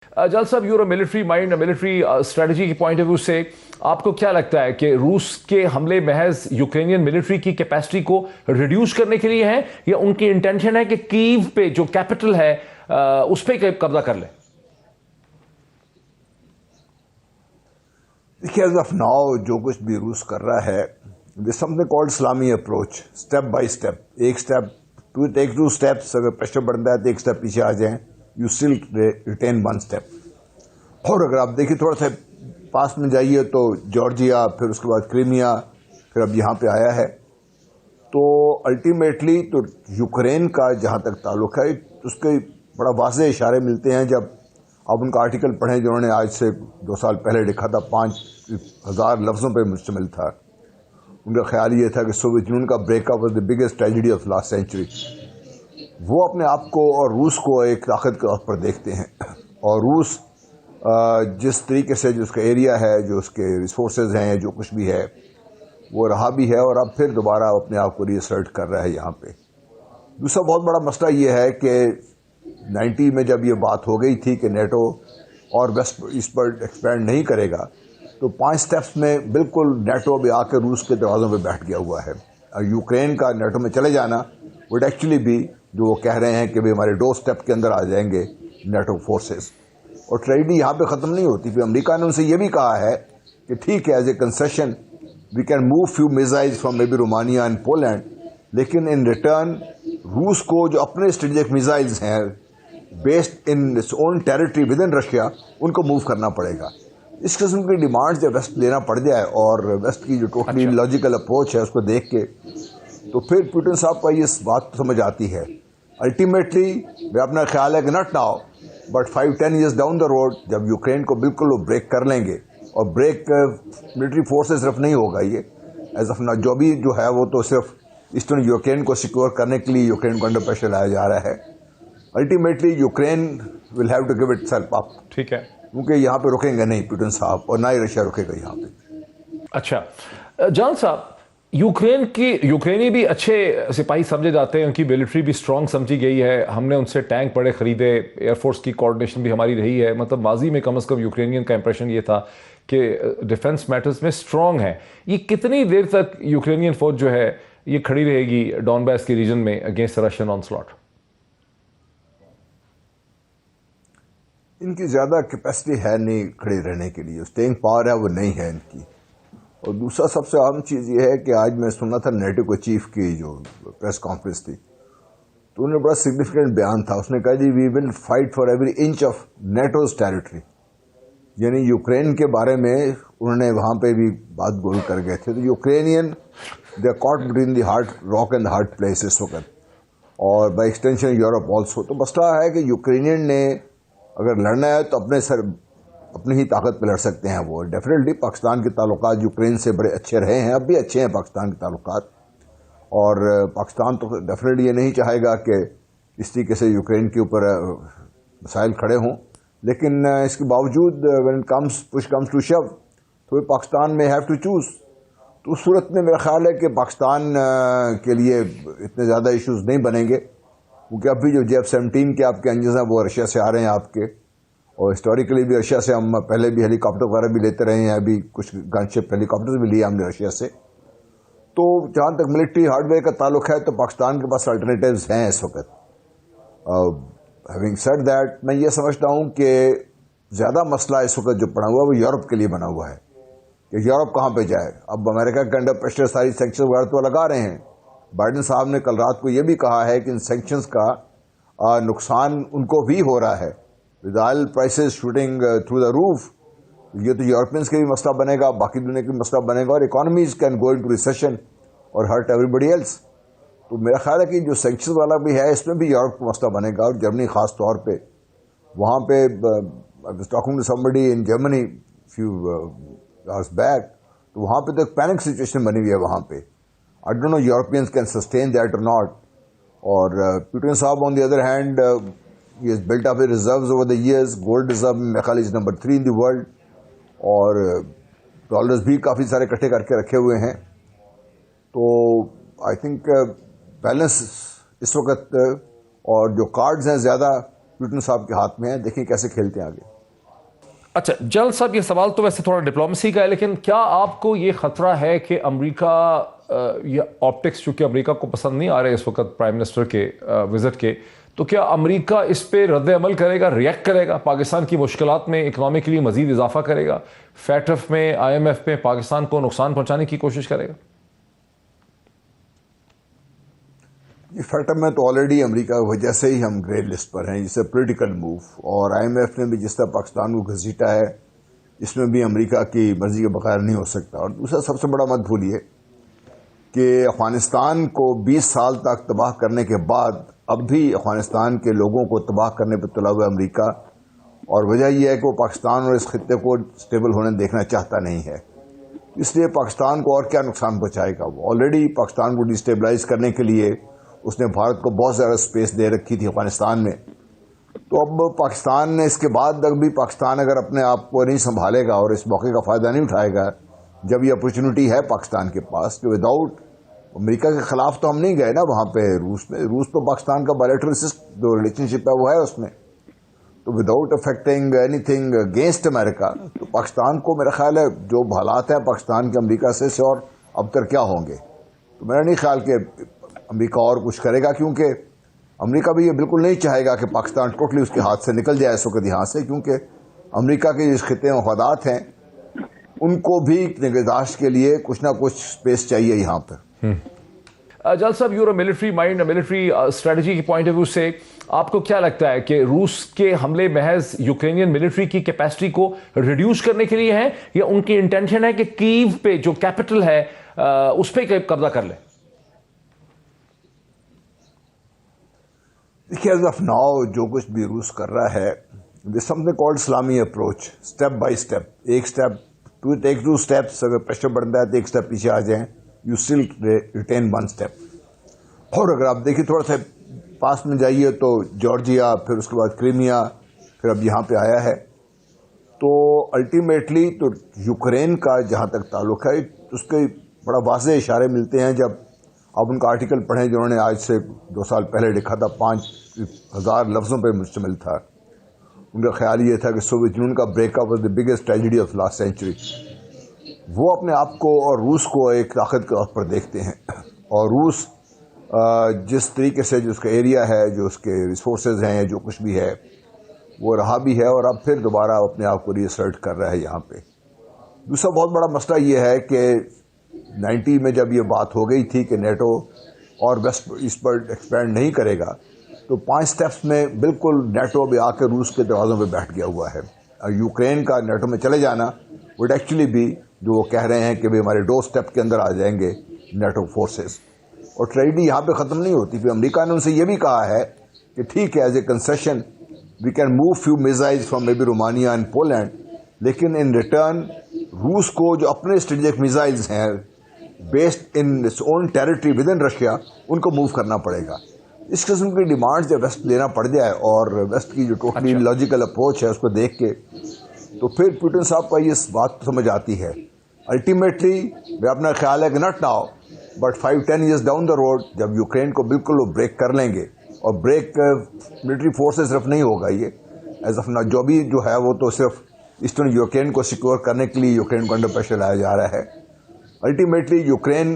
जल साहब, your military mind, military strategy के पॉइंट ऑफ व्यू से आपको क्या लगता है कि रूस के हमले महज यूक्रेनियन मिलिट्री की कैपेसिटी को रिड्यूस करने के लिए हैं, या उनकी इंटेंशन है कि कीव पे जो कैपिटल है उस पर कब्जा कर ले? देखिए, एज ऑफ नाउ जो कुछ भी रूस कर रहा है, this something called Islami approach, step by step. एक स्टेप टू टेक 2 स्टेप्स. अगर प्रेशर बढ़ता है तो एक स्टेप पीछे आ जाएं, यू स्टिल रिटेन 1 स्टेप. और अगर आप देखिए थोड़ा सा पास में जाइए तो जॉर्जिया, फिर उसके बाद क्रीमिया, फिर अब यहाँ पे आया है. तो अल्टीमेटली तो यूक्रेन का जहाँ तक ताल्लुक है, उसके बड़ा वाज़ेह इशारे मिलते हैं. जब आप उनका आर्टिकल पढ़ें जिन्होंने आज से 2 साल पहले लिखा था, 5,000 लफ्ज़ों पर मुश्तमिल था. उनका ख्याल ये था कि सोवियत यूनियन का breakup was the biggest tragedy of last century. वो अपने आप को और रूस को एक ताकत के तौर पर देखते हैं. और रूस जिस तरीके से जो उसका एरिया है, जो उसके रिसोर्सेज हैं, जो कुछ भी है, वो रहा भी है और अब फिर दोबारा अपने आप को रीअसर्ट कर रहा है यहाँ पे. दूसरा बहुत बड़ा मसला ये है कि 90 में जब ये बात हो गई थी कि नेटो और वेस्ट इस पर एक्सपैंड नहीं करेगा, तो 5 स्टेप्स में बिल्कुल नेटो भी आकर रूस के दरवाज़ों पे बैठ गया हुआ है. और यूक्रेन का नेटो में चले जाना वुड एक्चुअली भी, जो वो कह रहे हैं कि भाई हमारे 2 स्टेप के अंदर आ जाएंगे नेटो फोर्सेस. और ट्रेजेडी यहाँ पे ख़त्म नहीं होती. फिर अमेरिका ने उनसे ये भी कहा है कि ठीक है, as a concession we can move few missiles from maybe Romania and Poland, लेकिन इन रिटर्न रूस को जो अपने स्ट्रेटेजिक मिसाइल्स हैं based in its own territory within Russia, उनको मूव करना पड़ेगा. इस किस्म की डिमांड जब वेस्ट लेना पड़ जाए और वेस्ट की जो टोटली लॉजिकल अप्रोच है उसको देख के, तो फिर पुतिन साहब का ये बात समझ आती है. अल्टीमेटली मैं अपना ख्याल है कि not now but 5-10 years down the road, जब यूक्रेन को बिल्कुल वो ब्रेक कर लेंगे, और ब्रेक मिलिट्री फोर्स से सिर्फ नहीं होगा, ये एज ऑफ नाउ जो भी जो है वो तो सिर्फ ईस्टर्न यूक्रेन को सिक्योर करने के लिए यूक्रेन को अंडर प्रेशर लाया जा रहा है. Ultimately Ukraine will have to give itself up. ठीक है, क्योंकि यहाँ पे रुकेंगे नहीं पुतिन साहब, और ना ही रशिया रुकेगा यहाँ पे. अच्छा जान साहब, यूक्रेनी भी अच्छे सिपाही समझे जाते हैं, उनकी मिलिट्री भी स्ट्रांग समझी गई है. हमने उनसे टैंक बड़े खरीदे, एयरफोर्स की कोऑर्डिनेशन भी हमारी रही है. मतलब माजी में कम से कम यूक्रेनियन का इंप्रेशन ये था कि डिफेंस मैटर्स में स्ट्रांग है. ये कितनी देर तक यूक्रेनियन फौज जो है ये खड़ी रहेगी डॉनबास के रीजन में अगेंस्ट रशियन ऑनस्लॉट? इनकी ज़्यादा कैपेसिटी है नहीं खड़ी रहने के लिए, स्टेइंग पावर है वो नहीं है इनकी. और दूसरा सबसे अहम चीज़ ये है कि आज मैं सुना था नेटो के चीफ की जो प्रेस कॉन्फ्रेंस थी, तो उन्होंने बड़ा सिग्निफिकेंट बयान था. उसने कहा जी we will fight for every inch of NATO's territory. यानी यूक्रेन के बारे में उन्होंने वहाँ पे भी बात गोल कर गए थे. तो Ukrainian they are caught between the hard rock and the hard place इस वक्त, और बाई एक्सटेंशन यूरोप ऑल्सो. तो मसला है कि यूक्रेनियन ने अगर लड़ना है तो अपनी ही ताकत पर लड़ सकते हैं. वो डेफिनेटली पाकिस्तान के ताल्लुकात यूक्रेन से बड़े अच्छे रहे हैं, अब भी अच्छे हैं पाकिस्तान के ताल्लुकात. और पाकिस्तान तो डेफिनेटली ये नहीं चाहेगा कि इस तरीके से यूक्रेन के ऊपर मसाइल खड़े हों. लेकिन इसके बावजूद व्हेन पुश कम्स टू शव, तो पाकिस्तान में हैव टू चूज़. तो उस सूरत में मेरा ख्याल है कि पाकिस्तान के लिए इतने ज़्यादा इश्यूज़ नहीं बनेंगे, क्योंकि अभी जो JF-17 के आपके इंजन हैं वो रशिया से आ रहे हैं आपके, और हिस्टोरिकली भी रशिया से हम पहले भी हेलीकॉप्टर वगैरह भी लेते रहे हैं. अभी कुछ गनशिप हेलीकॉप्टर भी लिए हमने रशिया से. तो जहाँ तक मिलिट्री हार्डवेयर का ताल्लुक है तो पाकिस्तान के पास अल्टरनेटिव्स हैं इस वक्त. हैविंग सेड दैट, मैं ये समझता हूँ कि ज़्यादा मसला इस वक्त जो पड़ा हुआ है वो यूरोप के लिए बना हुआ है कि यूरोप कहाँ पे जाए. अब अमेरिका के अंडर प्रेशर सारी सेंक्शन वगैरह तो लगा रहे हैं. बाइडेन साहब ने कल रात को ये भी कहा है कि इन सेंक्शंस का नुकसान उनको भी हो रहा है, with oil prices shooting through the roof. ये तो यूरोपियंस के भी मसला बनेगा, बाकी दुनिया का भी मसला बनेगा, और economies can go into recession और हर्ट एवरीबडी एल्स. तो मेरा ख्याल है कि जो सेंक्शन वाला भी है इसमें भी यूरोप का मसला बनेगा, और जर्मनी खास तौर पे. वहाँ पे talking to somebody in Germany few hours back, तो वहाँ पे तो एक पैनिक सिचुएशन बनी हुई है वहाँ पे. I don't know Europeans can sustain that or not. और Putin साहब on the other hand, he has built up his reserves over the years. Gold reserve में मेरे ख्याल is number 3 in the world, और डॉलर्स भी काफ़ी सारे इकट्ठे करके रखे हुए हैं. तो आई थिंक बैलेंस इस वक्त, और जो कार्ड्स हैं ज़्यादा पुतिन साहब के हाथ में है, देखें कैसे खेलते हैं आगे। अच्छा जनरल साहब, ये सवाल तो वैसे थोड़ा डिप्लोमेसी का है, लेकिन क्या आपको ये खतरा है कि अमेरिका, ये ऑप्टिक्स चूंकि अमेरिका को पसंद नहीं आ रहे इस वक्त प्राइम मिनिस्टर के विजिट के, तो क्या अमेरिका इस पे रद्द अमल करेगा, रिएक्ट करेगा, पाकिस्तान की मुश्किलात में इकनॉमिकली मजीद इजाफा करेगा, फैटफ में, IMF में पाकिस्तान को नुकसान पहुंचाने की कोशिश करेगा? ये फैटम में तो ऑलरेडी अमेरिका की वजह से ही हम ग्रे लिस्ट पर हैं, जिससे पॉलिटिकल मूव, और IMF ने भी जिस तरह पाकिस्तान को घसीटा है, इसमें भी अमेरिका की मर्जी के बगैर नहीं हो सकता। और दूसरा सबसे बड़ा मत भूलिए कि अफगानिस्तान को 20 साल तक तबाह करने के बाद अब भी अफगानिस्तान के लोगों को तबाह करने पर तुला हुआ अमेरिका, और वजह यह है कि वो पाकिस्तान और इस खित्ते को स्टेबल होने देखना चाहता नहीं है। इसलिए पाकिस्तान को और क्या नुकसान पहुंचाएगा। वो ऑलरेडी पाकिस्तान को डिस्टेबलाइज करने के लिए उसने भारत को बहुत ज़्यादा स्पेस दे रखी थी अफगानिस्तान में। तो अब पाकिस्तान ने इसके बाद तक भी, पाकिस्तान अगर अपने आप को नहीं संभालेगा और इस मौके का फ़ायदा नहीं उठाएगा, जब ये अपॉर्चुनिटी है पाकिस्तान के पास, कि विदाउट अमेरिका के ख़िलाफ़ तो हम नहीं गए ना वहाँ पे रूस में, रूस तो पाकिस्तान का बायलैटरल जो रिलेशनशिप है वो है उसमें, तो without affecting anything against America, तो पाकिस्तान को मेरा ख्याल है जो हालात हैं पाकिस्तान के अमेरिका से और अब तक क्या होंगे, तो मेरा नहीं ख्याल कि अमेरिका और कुछ करेगा, क्योंकि अमेरिका भी ये बिल्कुल नहीं चाहेगा कि पाकिस्तान टोटली उसके हाथ से निकल जाए इस वक्त यहाँ से, क्योंकि अमेरिका के जिस खिते मफादात हैं उनको भी निगहदाश्त के लिए कुछ ना कुछ स्पेस चाहिए यहाँ पर। जल साहब, your military mind, military strategy के पॉइंट ऑफ व्यू से आपको क्या लगता है कि रूस के हमले महज यूक्रेनियन मिलिट्री की कैपेसिटी को रिड्यूस करने के लिए है, या उनकी इंटेंशन है कि कीव पे जो कैपिटल है उस पर कब्जा कर ले? देखिए, एज ऑफ नाउ जो कुछ भी रूस कर रहा है, this something called Islami approach, step by step, एक स्टेप टू टेक 2 स्टेप्स, अगर प्रेशर बढ़ता है तो एक स्टेप पीछे आ जाएं, यू स्टिल रिटेन 1 स्टेप। और अगर आप देखिए थोड़ा सा पास में जाइए तो जॉर्जिया, फिर उसके बाद क्रीमिया, फिर अब यहाँ पे आया है, तो अल्टीमेटली तो यूक्रेन का जहाँ तक ताल्लुक है उसके बड़ा वाज़ेह इशारे मिलते हैं। जब आप उनका आर्टिकल पढ़ें जिन्होंने आज से 2 साल पहले लिखा था, 5000 लफ्ज़ों पर मुश्तमिल था, उनका ख्याल ये था कि सोवियत यूनियन का breakup was the biggest tragedy of last century. वो अपने आप को और रूस को एक ताकत के तौर पर देखते हैं, और रूस जिस तरीके से जो उसका एरिया है, जो उसके रिसोर्सेज हैं, जो कुछ भी है वो रहा भी है, और अब फिर दोबारा अपने आप को रीअसर्ट कर रहा है यहाँ पे। दूसरा बहुत बड़ा मसला ये है कि 90 में जब ये बात हो गई थी कि नेटो और वेस्ट ईस्ट पर एक्सपैंड नहीं करेगा, तो 5 स्टेप्स में बिल्कुल नेटो भी आकर रूस के दरवाज़ों पे बैठ गया हुआ है। और यूक्रेन का नेटो में चले जाना वुड एक्चुअली भी, जो वो कह रहे हैं कि भाई हमारे 2 स्टेप के अंदर आ जाएंगे नेटो फोर्सेस। और ट्रेजेडी यहाँ पे ख़त्म नहीं होती, फिर अमेरिका ने उनसे ये भी कहा है कि ठीक है, as a concession we can move few missiles from maybe Romania and Poland, लेकिन इन रिटर्न रूस को जो अपने स्ट्रेटेजिक मिसाइल्स हैं based in its own territory within Russia, उनको मूव करना पड़ेगा। इस किस्म की डिमांड्स जब वेस्ट लेना पड़ जाए, और वेस्ट की जो टोटली लॉजिकल अप्रोच है उसको देख के, तो फिर पुतिन साहब का ये बात समझ आती है। अल्टीमेटली मैं अपना ख्याल है कि not now but 5-10 years down the road, जब यूक्रेन को बिल्कुल वो ब्रेक कर लेंगे, और ब्रेक मिलिट्री फोर्सेस सिर्फ नहीं होगा, ये एज ऑफ नाउ जो भी जो है वो तो सिर्फ ईस्टर्न यूक्रेन को सिक्योर करने के लिए यूक्रेन को अंडर प्रेशर लाया जा रहा है। Ultimately Ukraine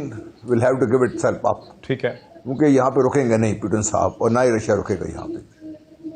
will have to give itself up, ठीक है, क्योंकि यहाँ पे रुकेंगे नहीं पुतिन साहब, और ना ही रशिया रुकेगा यहाँ पे।